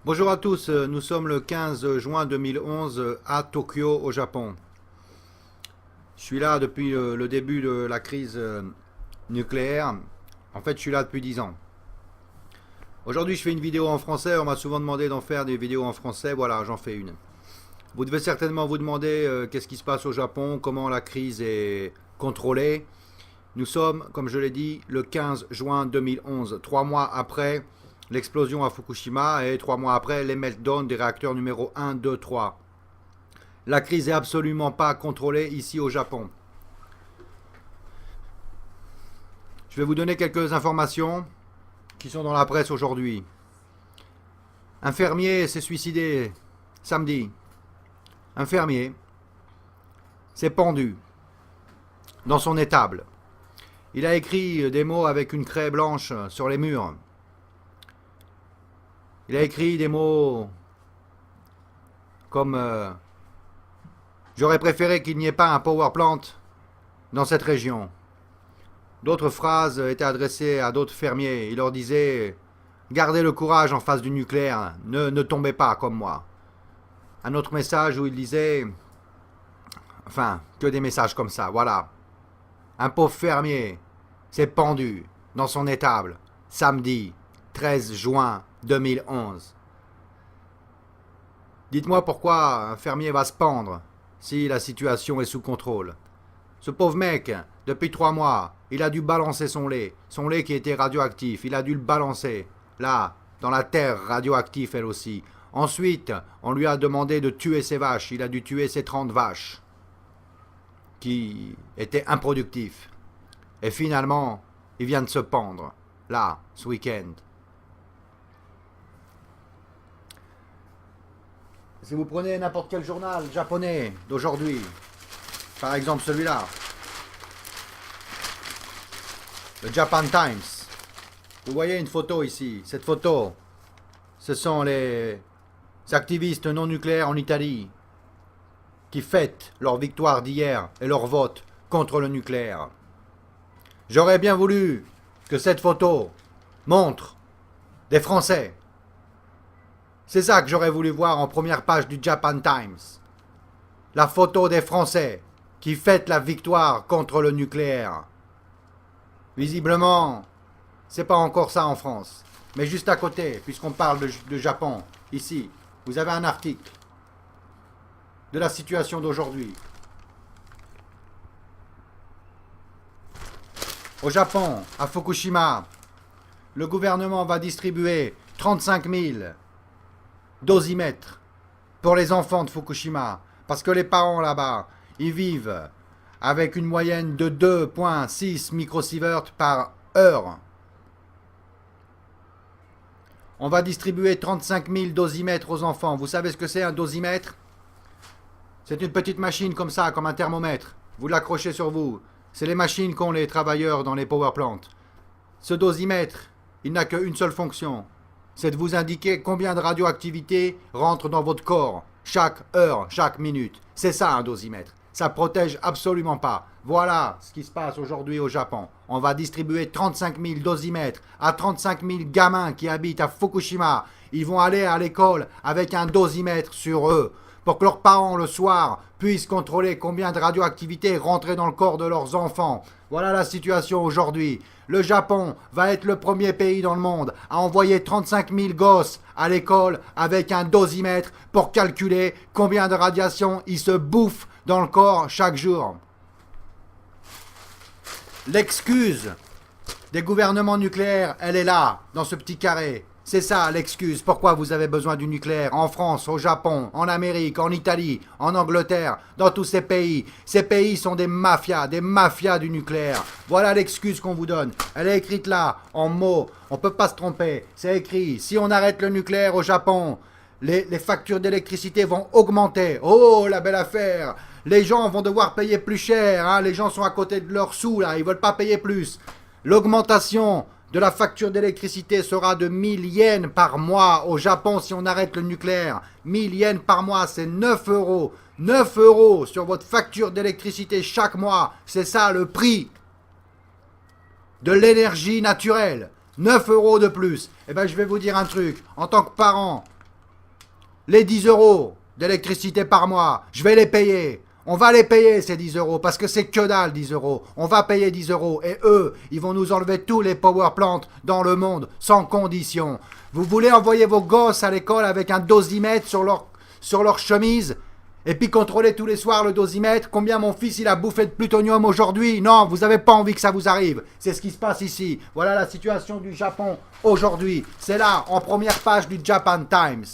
Bonjour à tous, nous sommes le 15 juin 2011 à Tokyo au Japon. Je suis là depuis le début de la crise nucléaire. En fait, je suis là depuis 10 ans. Aujourd'hui, je fais une vidéo en français. On m'a souvent demandé d'en faire des vidéos en français. Voilà, j'en fais une. Vous devez certainement vous demander qu'est-ce qui se passe au Japon, comment la crise est contrôlée. Nous sommes, comme je l'ai dit, le 15 juin 2011, 3 mois après l'explosion à Fukushima et 3 mois après les meltdowns des réacteurs numéro 1, 2, 3. La crise est absolument pas contrôlée ici au Japon. Je vais vous donner quelques informations qui sont dans la presse aujourd'hui. Un fermier s'est suicidé samedi. Un fermier s'est pendu dans son étable. Il a écrit des mots avec une craie blanche sur les murs. Il a écrit des mots comme j'aurais préféré qu'il n'y ait pas un power plant dans cette région. D'autres phrases étaient adressées à d'autres fermiers. Il leur disait gardez le courage en face du nucléaire, ne tombez pas comme moi. Un autre message où il disait enfin, que des messages comme ça, voilà. Un pauvre fermier s'est pendu dans son étable samedi 13 juin 2011. Dites-moi pourquoi un fermier va se pendre si la situation est sous contrôle. Ce pauvre mec, depuis 3 mois, il a dû balancer son lait qui était radioactif, il a dû le balancer, là, dans la terre radioactive elle aussi. Ensuite, on lui a demandé de tuer ses vaches, il a dû tuer ses 30 vaches, qui étaient improductifs. Et finalement, il vient de se pendre, là, ce week-end. Si vous prenez n'importe quel journal japonais d'aujourd'hui, par exemple celui-là, le Japan Times, vous voyez une photo ici. Cette photo, ce sont les activistes non nucléaires en Italie qui fêtent leur victoire d'hier et leur vote contre le nucléaire. J'aurais bien voulu que cette photo montre des Français. C'est ça que j'aurais voulu voir en première page du Japan Times. La photo des Français qui fêtent la victoire contre le nucléaire. Visiblement, c'est pas encore ça en France. Mais juste à côté, puisqu'on parle de Japon, ici, vous avez un article de la situation d'aujourd'hui. Au Japon, à Fukushima, le gouvernement va distribuer 35 000 dosimètres pour les enfants de Fukushima. Parce que les parents là-bas, ils vivent avec une moyenne de 2,6 microsieverts par heure. On va distribuer 35 000 dosimètres aux enfants. Vous savez ce que c'est un dosimètre? C'est une petite machine comme ça, comme un thermomètre. Vous l'accrochez sur vous. C'est les machines qu'ont les travailleurs dans les power plants. Ce dosimètre, il n'a qu'une seule fonction. C'est de vous indiquer combien de radioactivité rentre dans votre corps, chaque heure, chaque minute. C'est ça un dosimètre. Ça protège absolument pas. Voilà ce qui se passe aujourd'hui au Japon. On va distribuer 35 000 dosimètres à 35 000 gamins qui habitent à Fukushima. Ils vont aller à l'école avec un dosimètre sur eux pour que leurs parents le soir puissent contrôler combien de radioactivité est rentrée dans le corps de leurs enfants. Voilà la situation aujourd'hui. Le Japon va être le premier pays dans le monde à envoyer 35 000 gosses à l'école avec un dosimètre pour calculer combien de radiation ils se bouffent dans le corps chaque jour. L'excuse des gouvernements nucléaires, elle est là, dans ce petit carré. C'est ça l'excuse. Pourquoi vous avez besoin du nucléaire en France, au Japon, en Amérique, en Italie, en Angleterre, dans tous ces pays. Ces pays sont des mafias du nucléaire. Voilà l'excuse qu'on vous donne. Elle est écrite là, en mots. On ne peut pas se tromper. C'est écrit. Si on arrête le nucléaire au Japon, les factures d'électricité vont augmenter. Oh, la belle affaire. Les gens vont devoir payer plus cher. Hein. Les gens sont à côté de leurs sous là. Ils ne veulent pas payer plus. L'augmentation de la facture d'électricité sera de 1000 yens par mois au Japon si on arrête le nucléaire. 1000 yens par mois, c'est 9 euros. 9 euros sur votre facture d'électricité chaque mois. C'est ça le prix de l'énergie naturelle. 9 euros de plus. Eh bien, je vais vous dire un truc. En tant que parent, les 10 euros d'électricité par mois, je vais les payer. On va les payer ces 10 euros parce que c'est que dalle 10 euros. On va payer 10 euros et eux, ils vont nous enlever tous les power plants dans le monde sans condition. Vous voulez envoyer vos gosses à l'école avec un dosimètre sur leur chemise et puis contrôler tous les soirs le dosimètre, combien mon fils il a bouffé de plutonium aujourd'hui? Non, vous n'avez pas envie que ça vous arrive. C'est ce qui se passe ici. Voilà la situation du Japon aujourd'hui. C'est là, en première page du Japan Times.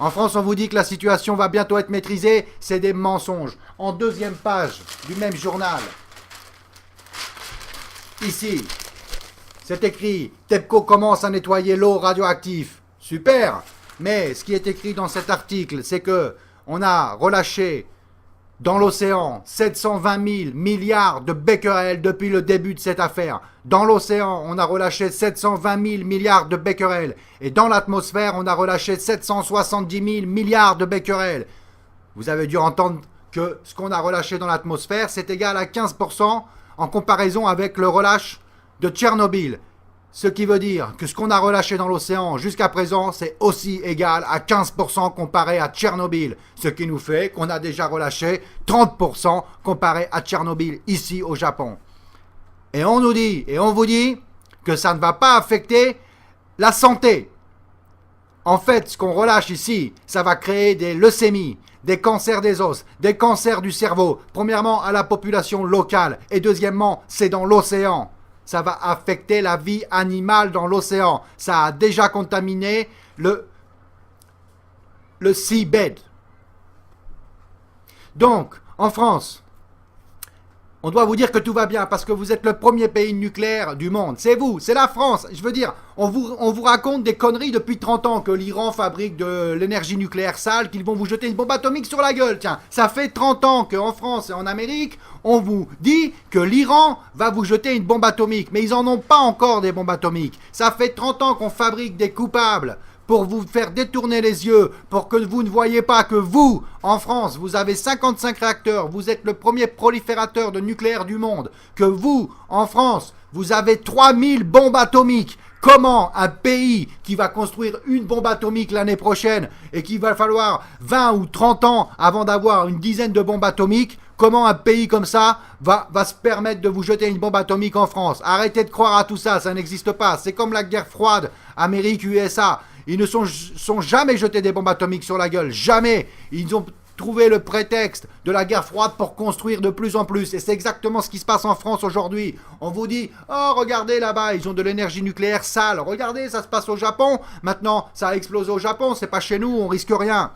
En France, on vous dit que la situation va bientôt être maîtrisée. C'est des mensonges. En deuxième page du même journal, ici, c'est écrit « TEPCO commence à nettoyer l'eau radioactive ». Super. Mais ce qui est écrit dans cet article, c'est que on a relâché dans l'océan 720 000 milliards de becquerels depuis le début de cette affaire. Dans l'océan, on a relâché 720 000 milliards de becquerels. Et dans l'atmosphère, on a relâché 770 000 milliards de becquerels. Vous avez dû entendre que ce qu'on a relâché dans l'atmosphère, c'est égal à 15% en comparaison avec le relâche de Tchernobyl. Ce qui veut dire que ce qu'on a relâché dans l'océan jusqu'à présent, c'est aussi égal à 15% comparé à Tchernobyl. Ce qui nous fait qu'on a déjà relâché 30% comparé à Tchernobyl ici au Japon. Et on nous dit, et on vous dit, que ça ne va pas affecter la santé. En fait, ce qu'on relâche ici, ça va créer des leucémies, des cancers des os, des cancers du cerveau. Premièrement, à la population locale. Et deuxièmement, c'est dans l'océan. Ça va affecter la vie animale dans l'océan. Ça a déjà contaminé le seabed. Donc, en France, on doit vous dire que tout va bien parce que vous êtes le premier pays nucléaire du monde. C'est vous, c'est la France. Je veux dire, on vous raconte des conneries depuis 30 ans que l'Iran fabrique de l'énergie nucléaire sale, qu'ils vont vous jeter une bombe atomique sur la gueule. Tiens, ça fait 30 ans qu'en France et en Amérique, on vous dit que l'Iran va vous jeter une bombe atomique. Mais ils n'en ont pas encore des bombes atomiques. Ça fait 30 ans qu'on fabrique des coupables pour vous faire détourner les yeux, pour que vous ne voyez pas que vous, en France, vous avez 55 réacteurs, vous êtes le premier proliférateur de nucléaire du monde, que vous, en France, vous avez 3000 bombes atomiques. Comment un pays qui va construire une bombe atomique l'année prochaine et qu'il va falloir 20 ou 30 ans avant d'avoir une dizaine de bombes atomiques, comment un pays comme ça va se permettre de vous jeter une bombe atomique en France? Arrêtez de croire à tout ça, ça n'existe pas. C'est comme la guerre froide, Amérique-USA. Ils ne sont jamais jetés des bombes atomiques sur la gueule. Jamais. Ils ont trouvé le prétexte de la guerre froide pour construire de plus en plus. Et c'est exactement ce qui se passe en France aujourd'hui. On vous dit, oh regardez là-bas, ils ont de l'énergie nucléaire sale. Regardez, ça se passe au Japon. Maintenant, ça a explosé au Japon. C'est pas chez nous, on risque rien.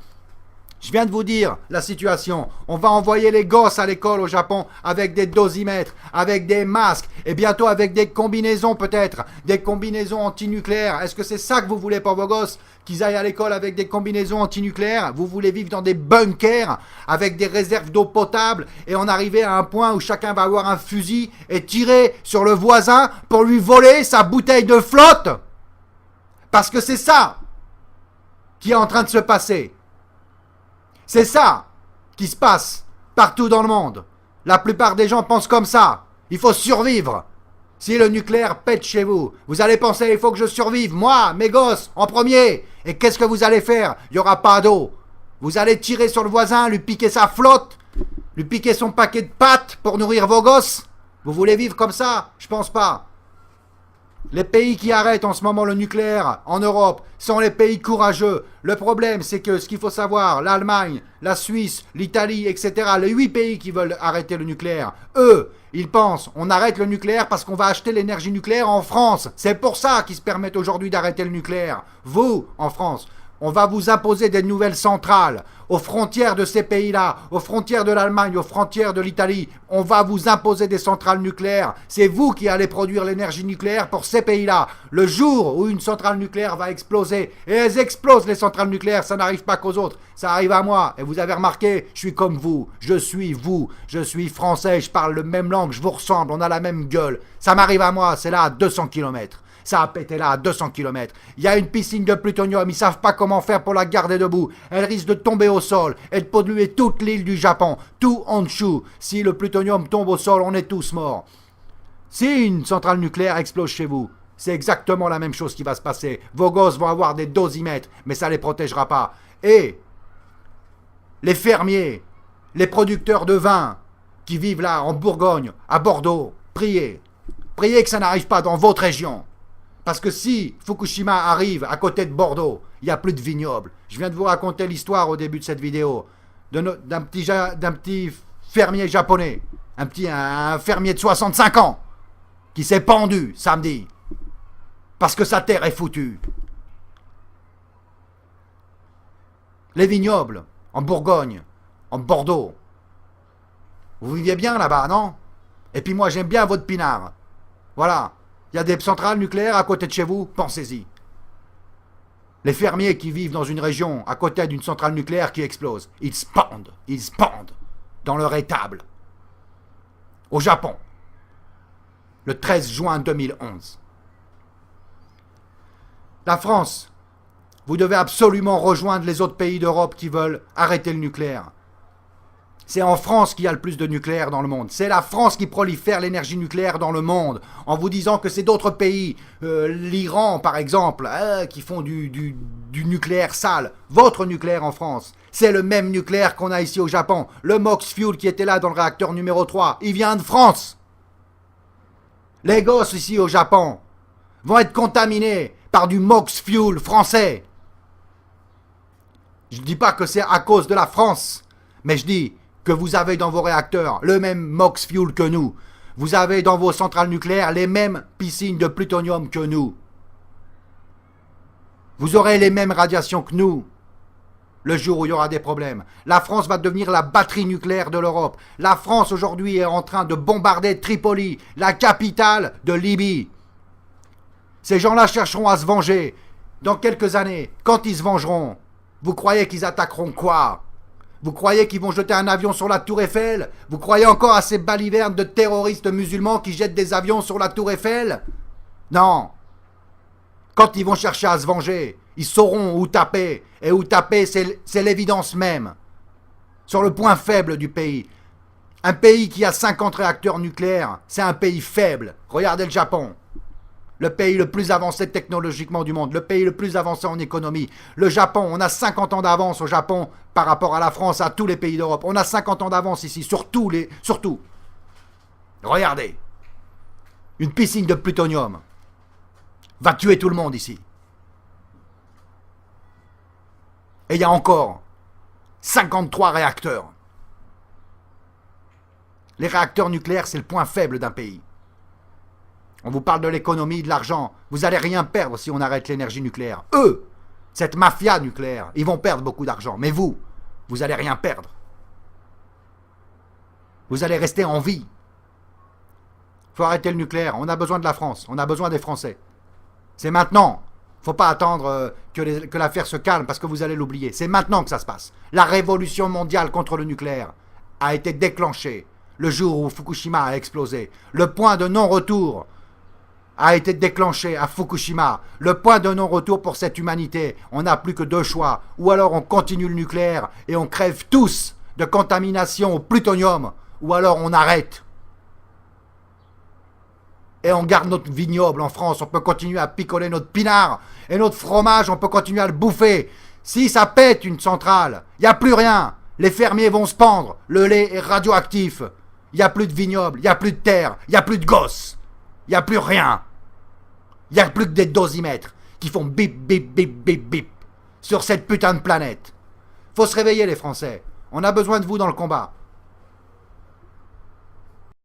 Je viens de vous dire la situation. On va envoyer les gosses à l'école au Japon avec des dosimètres, avec des masques et bientôt avec des combinaisons peut-être, des combinaisons antinucléaires. Est-ce que c'est ça que vous voulez pour vos gosses? Qu'ils aillent à l'école avec des combinaisons antinucléaires? Vous voulez vivre dans des bunkers avec des réserves d'eau potable et en arriver à un point où chacun va avoir un fusil et tirer sur le voisin pour lui voler sa bouteille de flotte? Parce que c'est ça qui est en train de se passer. C'est ça qui se passe partout dans le monde. La plupart des gens pensent comme ça. Il faut survivre. Si le nucléaire pète chez vous, vous allez penser, il faut que je survive, moi, mes gosses, en premier. Et qu'est-ce que vous allez faire? Il n'y aura pas d'eau. Vous allez tirer sur le voisin, lui piquer sa flotte, lui piquer son paquet de pâtes pour nourrir vos gosses. Vous voulez vivre comme ça? Je pense pas. Les pays qui arrêtent en ce moment le nucléaire en Europe sont les pays courageux. Le problème, c'est que ce qu'il faut savoir, l'Allemagne, la Suisse, l'Italie, etc., les 8 pays qui veulent arrêter le nucléaire, eux, ils pensent, on arrête le nucléaire parce qu'on va acheter l'énergie nucléaire en France. C'est pour ça qu'ils se permettent aujourd'hui d'arrêter le nucléaire. Vous, en France, on va vous imposer des nouvelles centrales aux frontières de ces pays-là, aux frontières de l'Allemagne, aux frontières de l'Italie. On va vous imposer des centrales nucléaires. C'est vous qui allez produire l'énergie nucléaire pour ces pays-là. Le jour où une centrale nucléaire va exploser, et elles explosent les centrales nucléaires, ça n'arrive pas qu'aux autres, ça arrive à moi. Et vous avez remarqué, je suis comme vous, je suis français, je parle la même langue, je vous ressemble, on a la même gueule. Ça m'arrive à moi, c'est là à 200 km. Ça a pété là à 200 km. Il y a une piscine de plutonium, ils savent pas comment faire pour la garder debout. Elle risque de tomber au sol et de polluer toute l'île du Japon, tout Honshu. Si le plutonium tombe au sol, on est tous morts. Si une centrale nucléaire explose chez vous, C'est exactement la même chose qui va se passer. Vos gosses vont avoir des dosimètres, mais ça ne les protégera pas. Et les fermiers, les producteurs de vin qui vivent là en Bourgogne, à Bordeaux, priez. Priez que ça n'arrive pas dans votre région. Parce que si Fukushima arrive à côté de Bordeaux, il n'y a plus de vignobles. Je viens de vous raconter l'histoire au début de cette vidéo d'un petit fermier japonais, un fermier de 65 ans qui s'est pendu samedi parce que sa terre est foutue. Les vignobles en Bourgogne, en Bordeaux, vous viviez bien là-bas, non? Et puis moi j'aime bien votre pinard. Voilà, il y a des centrales nucléaires à côté de chez vous, pensez-y. Les fermiers qui vivent dans une région à côté d'une centrale nucléaire qui explose, ils se pendent dans leur étable. Au Japon, le 13 juin 2011. La France, vous devez absolument rejoindre les autres pays d'Europe qui veulent arrêter le nucléaire. C'est en France qu'il y a le plus de nucléaire dans le monde. C'est la France qui prolifère l'énergie nucléaire dans le monde, en vous disant que c'est d'autres pays, l'Iran par exemple, qui font du nucléaire sale. Votre nucléaire en France, c'est le même nucléaire qu'on a ici au Japon. Le MOX Fuel qui était là dans le réacteur numéro 3, il vient de France. Les gosses ici au Japon vont être contaminés par du MOX Fuel français. Je ne dis pas que c'est à cause de la France, mais je dis que vous avez dans vos réacteurs le même MOX Fuel que nous. Vous avez dans vos centrales nucléaires les mêmes piscines de plutonium que nous. Vous aurez les mêmes radiations que nous. Le jour où il y aura des problèmes. La France va devenir la batterie nucléaire de l'Europe. La France aujourd'hui est en train de bombarder Tripoli, la capitale de Libye. Ces gens-là chercheront à se venger. Dans quelques années, quand ils se vengeront, vous croyez qu'ils attaqueront quoi ? Vous croyez qu'ils vont jeter un avion sur la Tour Eiffel? Vous croyez encore à ces balivernes de terroristes musulmans qui jettent des avions sur la Tour Eiffel? Non. Quand ils vont chercher à se venger, ils sauront où taper. Et où taper, c'est l'évidence même. Sur le point faible du pays. Un pays qui a 50 réacteurs nucléaires, c'est un pays faible. Regardez le Japon. Le pays le plus avancé technologiquement du monde, le pays le plus avancé en économie. Le Japon, on a 50 ans d'avance au Japon par rapport à la France, à tous les pays d'Europe. On a 50 ans d'avance ici, sur tout. Regardez. Une piscine de plutonium va tuer tout le monde ici. Et il y a encore 53 réacteurs. Les réacteurs nucléaires, c'est le point faible d'un pays. On vous parle de l'économie, de l'argent. Vous n'allez rien perdre si on arrête l'énergie nucléaire. Eux, cette mafia nucléaire, ils vont perdre beaucoup d'argent. Mais vous n'allez rien perdre. Vous allez rester en vie. Il faut arrêter le nucléaire. On a besoin de la France. On a besoin des Français. C'est maintenant. Il ne faut pas attendre que l'affaire se calme parce que vous allez l'oublier. C'est maintenant que ça se passe. La révolution mondiale contre le nucléaire a été déclenchée le jour où Fukushima a explosé. Le point de non-retour a été déclenché à Fukushima. Le point de non-retour pour cette humanité. On n'a plus que deux choix. Ou alors on continue le nucléaire et on crève tous de contamination au plutonium. Ou alors on arrête. Et on garde notre vignoble en France. On peut continuer à picoler notre pinard. Et notre fromage, on peut continuer à le bouffer. Si ça pète une centrale, il n'y a plus rien. Les fermiers vont se pendre. Le lait est radioactif. Il n'y a plus de vignoble. Il n'y a plus de terre. Il n'y a plus de gosses. Il n'y a plus rien. Il n'y a plus que des dosimètres qui font bip, bip, bip, bip, bip sur cette putain de planète. Faut se réveiller les Français. On a besoin de vous dans le combat.